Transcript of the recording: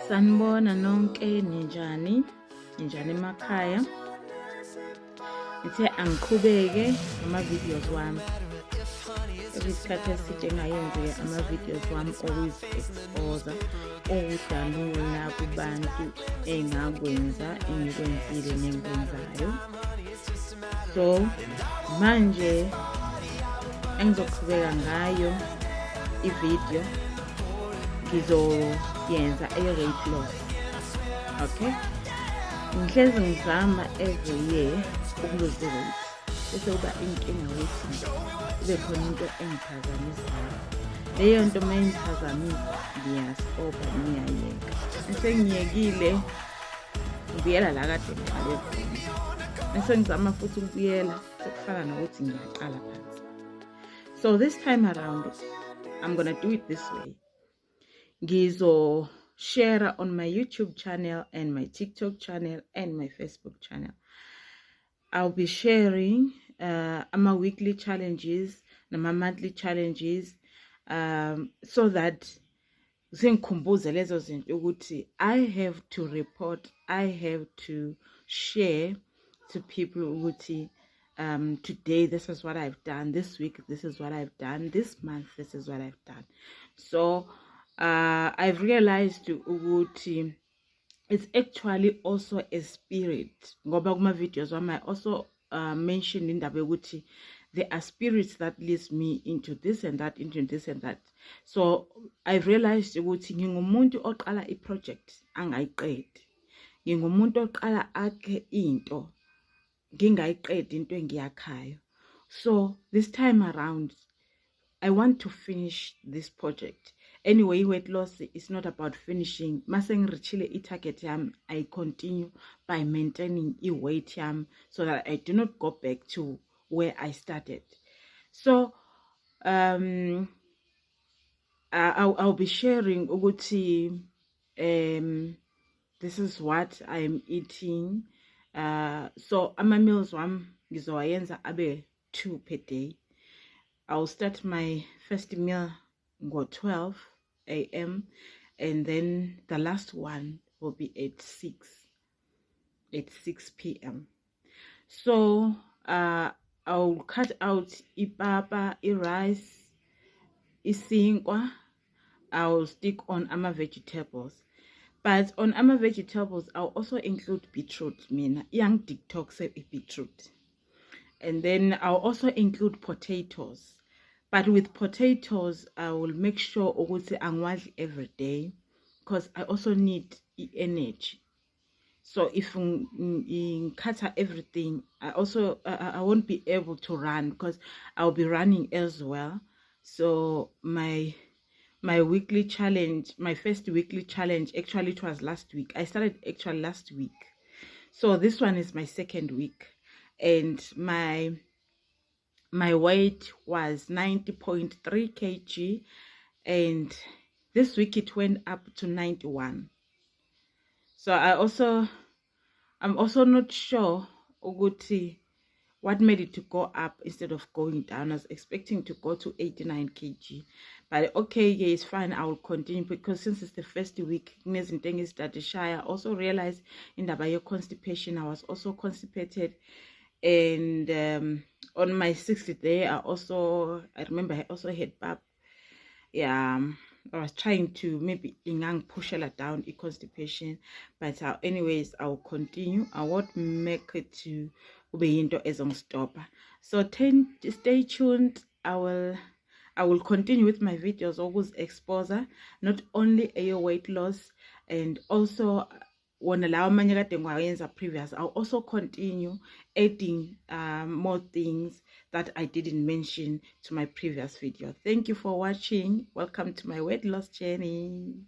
Sanibona nonke ninjani emakhaya. Ngithe angiqhubeke ama-videos wami. Isikhathi eside engayenzi ama-videos wami okuzexposa, okudalula kubantu engakwenza, engikwenzile nengikwenzayo. So manje engizoqhubeka ngayo i-video ngizoyenza e-weight loss. Okay, ngihlezi ngizama every year ukuluza weight, bese kuba inkinga ukuthi kube khona into engiphazamisayo. Leyo nto uma ingiphazamisa ngiyastopha, ngiyayeka. Sengiyekile ngibuyela la kade ngiqale khona, bese ngizama futhi ukubuyela, sekufana nokuthi ngiyaqala phansi. So this time around I'm gonna do it this way. Gizo share on my YouTube channel and my TikTok channel and my Facebook channel. I'll be sharing my weekly challenges and my monthly challenges, so that zingikhumbuze lezo zinto ukuthi I have to report, I have to share to people ukuthi today this is what I've done, this week this is what I've done, this month this is what I've done. So I've realized ukuthi it's actually also a spirit. Ngoba kuma videos I also mentioned indaba ukuthi there are spirits that leads me into this and that, into this and that. So I've realized ukuthi ngingumuntu oqala i-project angayiqedi. Ngingumuntu oqala akhe into ngingayiqedi into engiyakhayo. So this time around I want to finish this project. Anyway, weight loss is not about finishing. Maseng richile i-target yam, I continue by maintaining i-weight yam so that I do not go back to where I started. So I'll be sharing ukuthi this is what I'm eating. So ama meals wam ngizowayenza abe 2 per day. I'll start my first meal at 12 a.m. and then the last one will be at 6 p.m. So I'll cut out ipapa, rice, isinkwa. I'll stick on ama vegetables. But on ama vegetables, I'll also include beetroot. Mina young detox beetroot. And then I'll also include potatoes. But with potatoes, I will make sure ukuthi angwadli every day because I also need energy. So if I cut everything, I won't be able to run because I'll be running as well. So my weekly challenge, my first weekly challenge, actually it was last week. I started actually last week. So this one is my second week, and my weight was 90.3 kg, and this week it went up to 91. So I'm also not sure ukuthi what made it to go up instead of going down. I was expecting to go to 89 kg, but okay, yeah, it's fine. I will continue because since it's the first week, I also realized in the constipation, I was also constipated. And on my 60th day, I remember I also had pap. Yeah, I was trying to maybe push it down, constipation, but anyways, I'll continue. I won't make it to be into as a stopper. So stay tuned. I will continue with my videos, always exposure, not only a weight loss, and also previous. I'll also continue adding more things that I didn't mention to my previous video. Thank you for watching. Welcome to my weight loss journey.